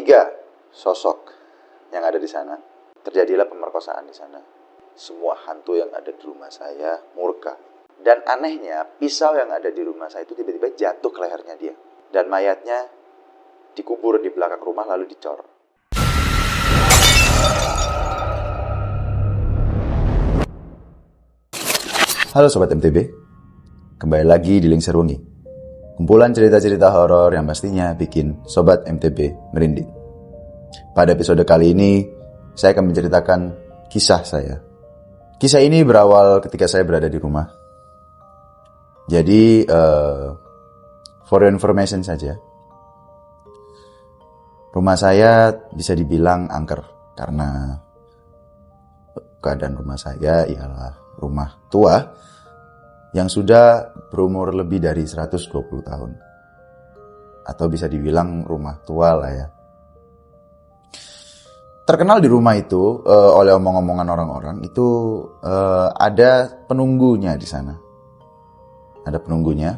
tiga sosok yang ada di sana. Terjadilah pemerkosaan di sana. Semua hantu yang ada di rumah saya murka. Dan anehnya, pisau yang ada di rumah saya itu tiba-tiba jatuh ke lehernya dia. Dan mayatnya dikubur di belakang rumah lalu dicor. Halo Sobat MTB, kembali lagi di Lingser Wengi. Kumpulan cerita-cerita horor yang pastinya bikin Sobat MTB merinding. Pada episode kali ini, saya akan menceritakan kisah saya. Kisah ini berawal ketika saya berada di rumah. Jadi, for your information saja, rumah saya bisa dibilang angker karena keadaan rumah saya ialah rumah tua yang sudah berumur lebih dari 120 tahun. Atau bisa dibilang rumah tua lah ya. Terkenal di rumah itu oleh omong-omongan orang-orang itu ada penunggunya di sana. Ada penunggunya.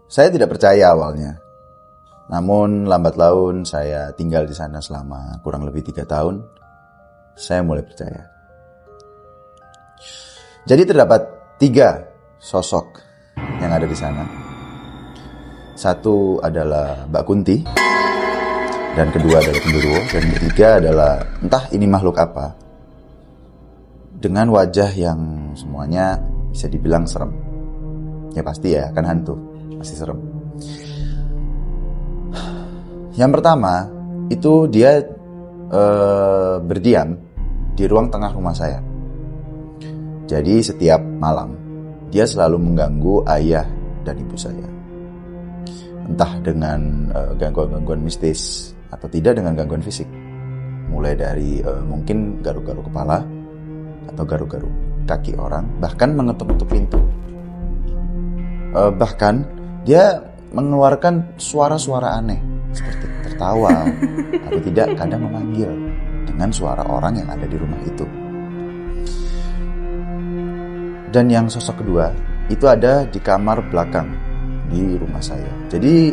Saya tidak percaya awalnya. Namun lambat laun saya tinggal di sana selama kurang lebih 3 tahun. Saya mulai percaya. Jadi terdapat 3 sosok yang ada di sana. Satu adalah Mbak Kunti. Dan kedua adalah Genderuwo. Dan ketiga adalah entah ini makhluk apa. Dengan wajah yang semuanya bisa dibilang serem. Ya pasti ya, kan hantu. Pasti serem. Yang pertama, itu dia berdiam di ruang tengah rumah saya. Jadi setiap malam, dia selalu mengganggu ayah dan ibu saya. Entah dengan gangguan-gangguan mistis, atau tidak dengan gangguan fisik. Mulai dari mungkin garuk-garuk kepala, atau garuk-garuk kaki orang, bahkan mengetuk-ketuk pintu. Bahkan dia mengeluarkan suara-suara aneh, seperti tertawa, atau tidak kadang memanggil dengan suara orang yang ada di rumah itu. Dan yang sosok kedua, itu ada di kamar belakang di rumah saya. Jadi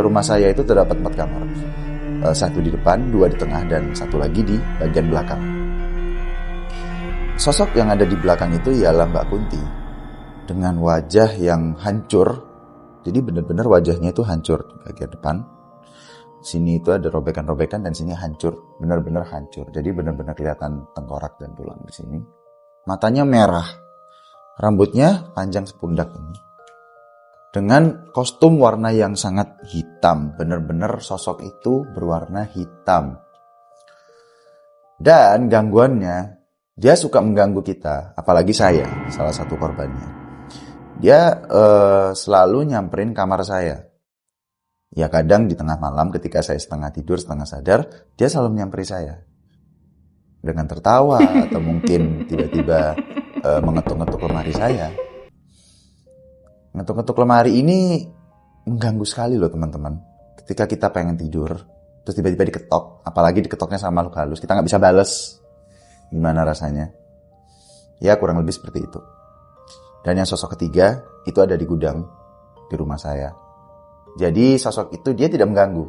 rumah saya itu terdapat 4 kamar. 1 di depan, 2 di tengah, dan 1 lagi di bagian belakang. Sosok yang ada di belakang itu ialah Mbak Kunti. Dengan wajah yang hancur. Jadi benar-benar wajahnya itu hancur di bagian depan. Sini itu ada robekan-robekan dan sini hancur. Benar-benar hancur. Jadi benar-benar kelihatan tengkorak dan tulang di sini. Matanya merah. Rambutnya panjang sepundak ini. Dengan kostum warna yang sangat hitam. Benar-benar sosok itu berwarna hitam. Dan gangguannya, dia suka mengganggu kita. Apalagi saya, salah satu korbannya. Dia selalu nyamperin kamar saya. Ya kadang di tengah malam ketika saya setengah tidur, setengah sadar, dia selalu menyamperi saya. Dengan tertawa atau mungkin tiba-tiba mengetuk-ngetuk lemari saya. Ngetuk-ngetuk lemari ini mengganggu sekali loh teman-teman. Ketika kita pengen tidur, terus tiba-tiba diketok, apalagi diketoknya sama makhluk halus, kita gak bisa bales. Gimana rasanya? Ya kurang lebih seperti itu. Dan yang sosok ketiga, itu ada di gudang, di rumah saya. Jadi sosok itu dia tidak mengganggu.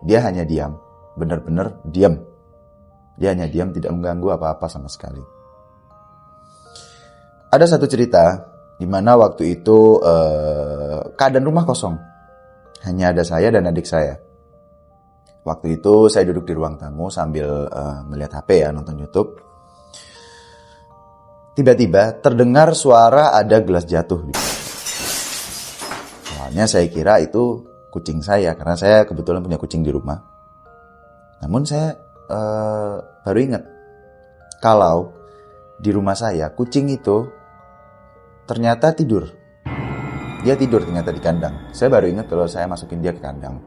Dia hanya diam. Benar-benar diam. Dia hanya diam, tidak mengganggu apa-apa sama sekali. Ada satu cerita di mana waktu itu keadaan rumah kosong. Hanya ada saya dan adik saya. Waktu itu saya duduk di ruang tamu sambil melihat HP ya, nonton YouTube. Tiba-tiba terdengar suara ada gelas jatuh. Awalnya saya kira itu kucing saya, karena saya kebetulan punya kucing di rumah. Namun saya baru ingat kalau di rumah saya kucing itu ternyata tidur. Dia tidur ternyata di kandang. Saya baru ingat kalau saya masukin dia ke kandang.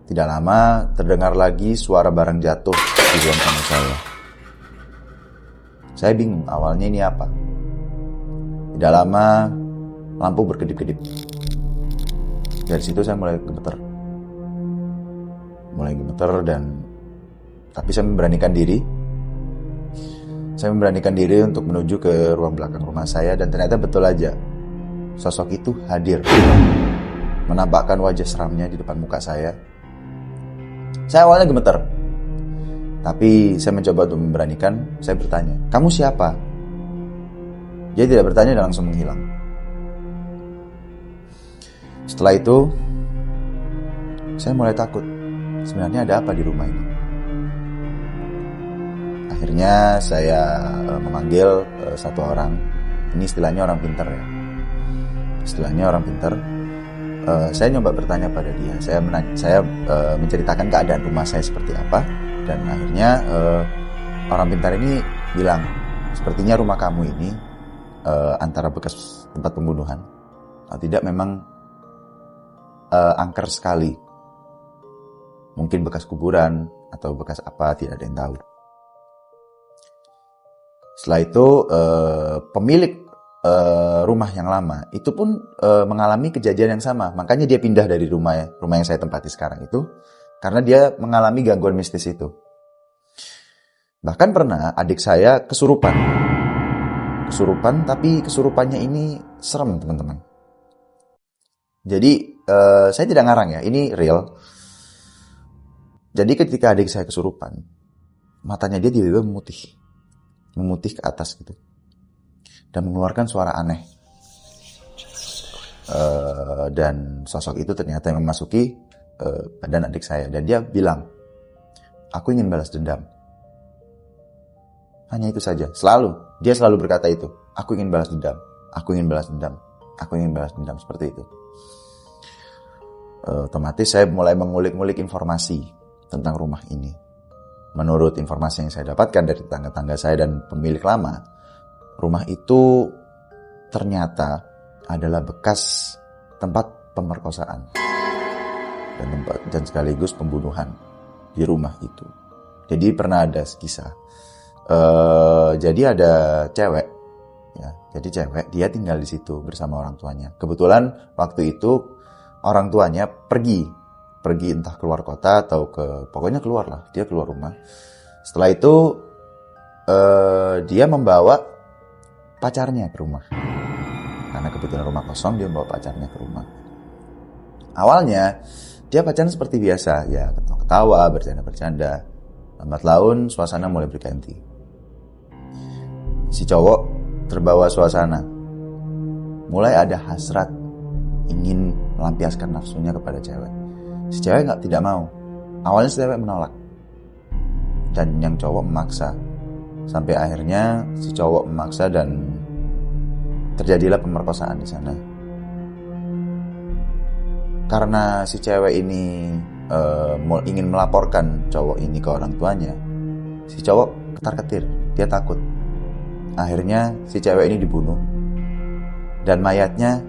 Tidak lama terdengar lagi suara barang jatuh di ruang tamu saya. Saya bingung awalnya ini apa. Tidak lama lampu berkedip-kedip. Dari situ saya mulai gemeter. Tapi saya memberanikan diri. Saya memberanikan diri untuk menuju ke ruang belakang rumah saya dan ternyata betul aja sosok itu hadir. menampakkan wajah seramnya di depan muka saya. Saya awalnya gemeter, tapi saya mencoba untuk memberanikan. Saya bertanya, "Kamu siapa?" Dia tidak bertanya dan langsung menghilang. Setelah itu, saya mulai takut. Sebenarnya ada apa di rumah ini? Akhirnya saya memanggil satu orang. Ini istilahnya orang pintar ya. Istilahnya orang pintar. Saya nyoba bertanya pada dia. Saya menceritakan keadaan rumah saya seperti apa. Dan akhirnya orang pintar ini bilang, "Sepertinya rumah kamu ini antara bekas tempat pembunuhan atau tidak memang angker sekali. Mungkin bekas kuburan atau bekas apa, tidak ada yang tahu." Setelah itu pemilik rumah yang lama itu pun mengalami kejadian yang sama. Makanya dia pindah dari rumah yang saya tempati sekarang itu karena dia mengalami gangguan mistis itu. Bahkan pernah adik saya kesurupan, tapi kesurupannya ini serem, teman-teman. Jadi saya tidak ngarang ya, ini real. Jadi ketika adik saya kesurupan, matanya dia tiba-tiba memutih ke atas gitu, dan mengeluarkan suara aneh. Dan sosok itu ternyata memasuki badan adik saya, dan dia bilang, "Aku ingin balas dendam." Hanya itu saja. Dia selalu berkata itu, "Aku ingin balas dendam, aku ingin balas dendam, aku ingin balas dendam," seperti itu. Otomatis saya mulai mengulik-ngulik informasi tentang rumah ini. Menurut informasi yang saya dapatkan dari tetangga-tetangga saya dan pemilik lama, rumah itu ternyata adalah bekas tempat pemerkosaan dan sekaligus pembunuhan di rumah itu. Jadi pernah ada kisah. Jadi ada cewek, ya. Jadi cewek dia tinggal di situ bersama orang tuanya. Kebetulan waktu itu orang tuanya pergi entah keluar kota atau pokoknya keluar lah, dia keluar rumah. Setelah itu dia membawa pacarnya ke rumah. Karena kebetulan rumah kosong, dia membawa pacarnya ke rumah. Awalnya dia pacaran seperti biasa, ya ketawa, bercanda-bercanda. Lambat laun suasana mulai berganti. Si cowok terbawa suasana. Mulai ada hasrat ingin melampiaskan nafsunya kepada cewek. Si cewek tidak mau. Awalnya si cewek menolak, dan yang cowok memaksa. Sampai akhirnya si cowok memaksa dan terjadilah pemerkosaan di sana. Karena si cewek ini ingin melaporkan cowok ini ke orang tuanya, si cowok ketar-ketir, dia takut. Akhirnya si cewek ini dibunuh, dan mayatnya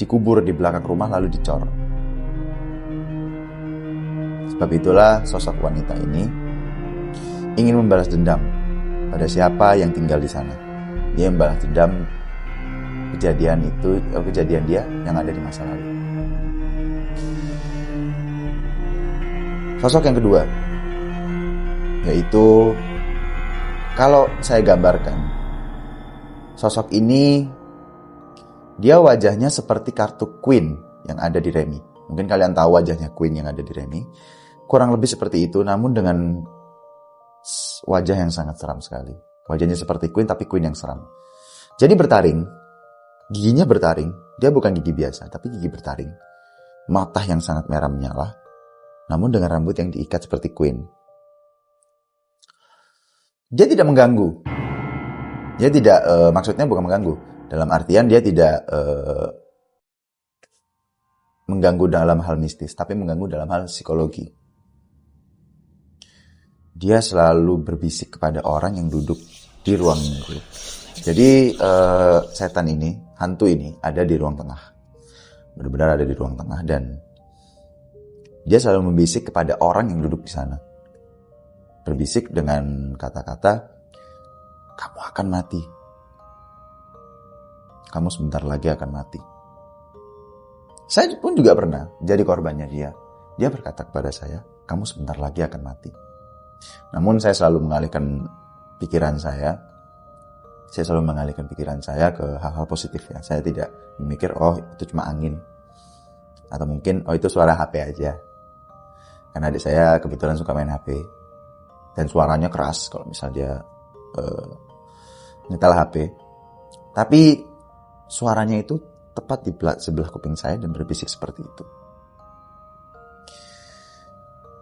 dikubur di belakang rumah lalu dicor. Sebab itulah sosok wanita ini ingin membalas dendam pada siapa yang tinggal di sana. Dia membalas dendam kejadian dia yang ada di masa lalu. Sosok yang kedua, yaitu kalau saya gambarkan, sosok ini dia wajahnya seperti kartu Queen yang ada di Remi. Mungkin kalian tahu wajahnya Queen yang ada di Remi. Kurang lebih seperti itu, namun dengan wajah yang sangat seram sekali. Wajahnya seperti Queen, tapi Queen yang seram. Jadi bertaring, giginya bertaring. Dia bukan gigi biasa, tapi gigi bertaring. Mata yang sangat merah menyala, namun dengan rambut yang diikat seperti Queen. Dia tidak mengganggu. Dia tidak, maksudnya bukan mengganggu. Dalam artian dia tidak mengganggu dalam hal mistis, tapi mengganggu dalam hal psikologi. Dia selalu berbisik kepada orang yang duduk di ruang itu. Jadi setan ini, hantu ini ada di ruang tengah. Benar-benar ada di ruang tengah, dan dia selalu membisik kepada orang yang duduk di sana. Berbisik dengan kata-kata, "Kamu akan mati. Kamu sebentar lagi akan mati." Saya pun juga pernah jadi korbannya dia. Dia berkata kepada saya, "Kamu sebentar lagi akan mati." Namun saya selalu mengalihkan pikiran saya. Saya selalu mengalihkan pikiran saya ke hal-hal positif ya. Saya tidak memikir, oh itu cuma angin, Atau mungkin, itu suara HP aja. Karena adik saya kebetulan suka main HP. Dan suaranya keras kalau misal dia nyetel HP. Tapi suaranya itu tepat di sebelah kuping saya dan berbisik seperti itu.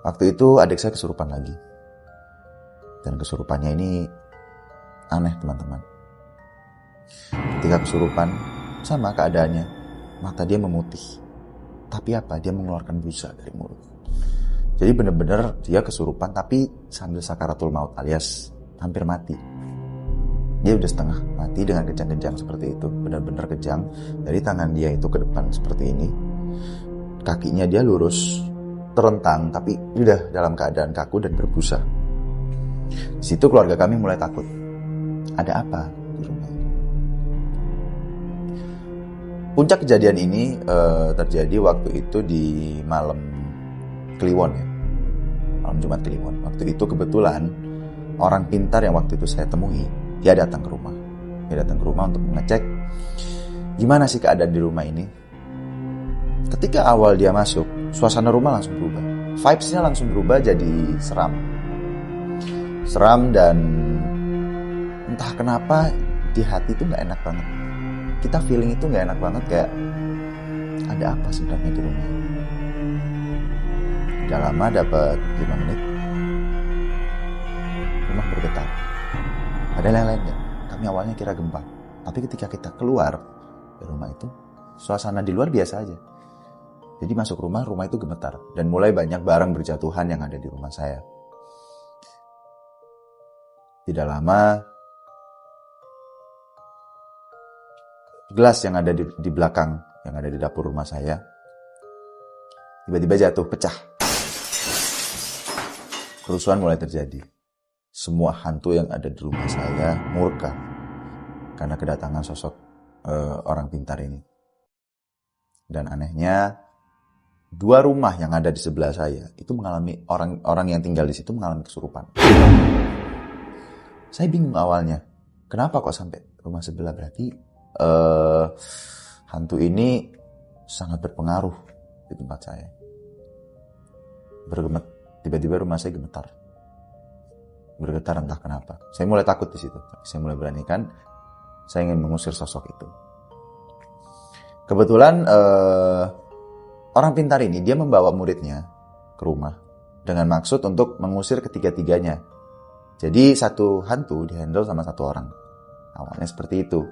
Waktu itu adik saya kesurupan lagi. Dan kesurupannya ini aneh teman-teman. Ketika kesurupan, sama keadaannya. Mata dia memutih. Tapi apa? Dia mengeluarkan busa dari mulut. Jadi benar-benar dia kesurupan tapi sambil sakaratul maut alias hampir mati. Dia udah setengah mati dengan kejang-kejang seperti itu. Benar-benar kejang. Dari tangan dia itu ke depan seperti ini. Kakinya dia lurus, terentang, tapi udah dalam keadaan kaku dan berbusa. Di situ keluarga kami mulai takut. Ada apa di rumah ini? Puncak kejadian ini terjadi waktu itu di malam Kliwon ya. Malam Jumat Kliwon. Waktu itu kebetulan orang pintar yang waktu itu saya temui, dia datang ke rumah. Dia datang ke rumah untuk mengecek gimana sih keadaan di rumah ini. Ketika awal dia masuk, suasana rumah langsung berubah. Vibes-nya langsung berubah jadi seram. Seram dan entah kenapa di hati itu gak enak banget. Kita feeling itu gak enak banget, kayak ada apa sebenarnya di rumah. Tidak lama dapat 5 menit, rumah bergetar. Padahal yang lainnya, kami awalnya kira gempa. Tapi ketika kita keluar dari rumah itu, suasana di luar biasa aja. Jadi masuk rumah itu gemetar. Dan mulai banyak barang berjatuhan yang ada di rumah saya. Tidak lama, gelas yang ada di belakang, yang ada di dapur rumah saya, tiba-tiba jatuh, pecah. Kerusuhan mulai terjadi. Semua hantu yang ada di rumah saya murka karena kedatangan sosok orang pintar ini. Dan anehnya, 2 rumah yang ada di sebelah saya itu mengalami, orang yang tinggal di situ mengalami kesurupan. Saya bingung awalnya, kenapa kok sampai rumah sebelah? Berarti hantu ini sangat berpengaruh di tempat saya. Tiba-tiba rumah saya gemetar. Bergetar entah kenapa. Saya mulai takut di situ. Saya mulai beranikan, saya ingin mengusir sosok itu. Kebetulan orang pintar ini dia membawa muridnya ke rumah dengan maksud untuk mengusir ketiga-tiganya. Jadi satu hantu dihandle sama 1 orang. Awalnya seperti itu.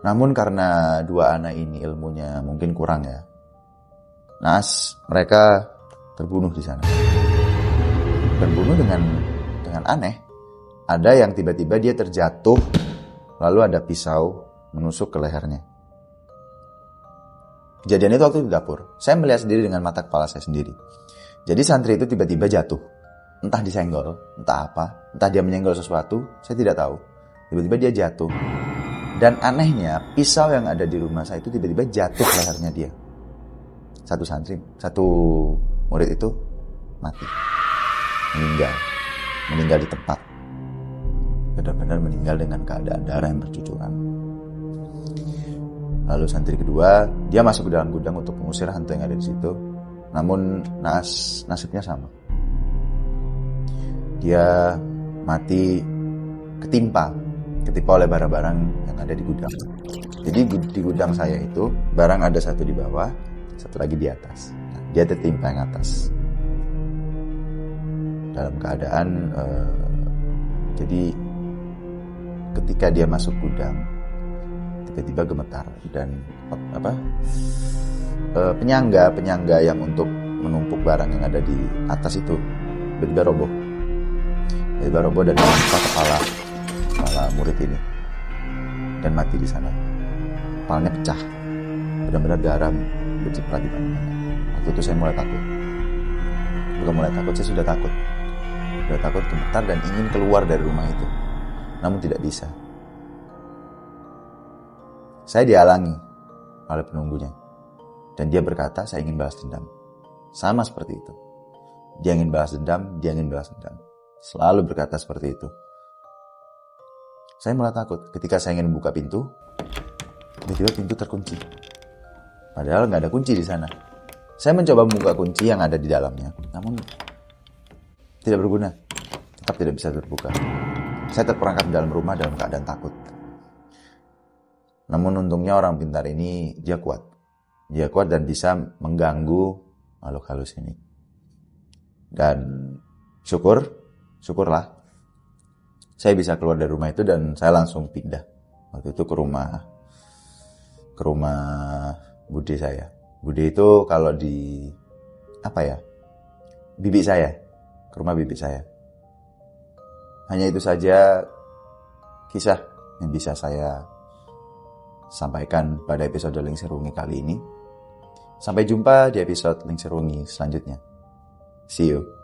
Namun karena 2 anak ini ilmunya mungkin kurang ya. Mereka terbunuh di sana. Terbunuh dengan aneh. Ada yang tiba-tiba dia terjatuh, lalu ada pisau menusuk ke lehernya. Kejadian itu waktu di dapur. Saya melihat sendiri dengan mata kepala saya sendiri. Jadi santri itu tiba-tiba jatuh. Entah disenggol, entah apa. Entah dia menyenggol sesuatu, saya tidak tahu. Tiba-tiba dia jatuh. Dan anehnya, pisau yang ada di rumah saya itu tiba-tiba jatuh ke lehernya dia. Satu murid itu mati. Meninggal di tempat. Benar-benar meninggal dengan keadaan darah yang bercucuran. Lalu santri kedua, dia masuk ke dalam gudang untuk mengusir hantu yang ada di situ. Namun nasibnya sama. Dia mati ketimpa oleh barang-barang yang ada di gudang. Jadi di gudang saya itu barang ada 1 di bawah, 1 lagi di atas. Dia tertimpa yang atas. Dalam keadaan jadi ketika dia masuk gudang, tiba-tiba gemetar dan penyangga yang untuk menumpuk barang yang ada di atas itu tiba-tiba roboh. Dan menimpa kepala murid ini dan mati di sana. Kepalanya pecah, benar-benar darah berciprat di mana-mana. Waktu itu saya mulai takut. Bukan mulai takut, saya sudah takut. Sudah takut, gemetar dan ingin keluar dari rumah itu. Namun tidak bisa. Saya dihalangi oleh penunggunya. Dan dia berkata, saya ingin balas dendam. Sama seperti itu. Dia ingin balas dendam. Selalu berkata seperti itu. Saya mulai takut. Ketika saya ingin membuka pintu, tiba-tiba pintu terkunci. Padahal nggak ada kunci di sana. Saya mencoba membuka kunci yang ada di dalamnya, namun tidak berguna. Tetap tidak bisa terbuka. Saya terperangkap di dalam rumah dalam keadaan takut. Namun untungnya orang pintar ini dia kuat. Dia kuat dan bisa mengganggu makhluk halus ini. Dan syukurlah saya bisa keluar dari rumah itu dan saya langsung pindah. Waktu itu ke rumah bude saya. Bude itu kalau di bibi saya, ke rumah bibi saya. Hanya itu saja kisah yang bisa saya sampaikan pada episode Lingser Ungi kali ini. Sampai jumpa di episode Lingser Ungi selanjutnya. See you.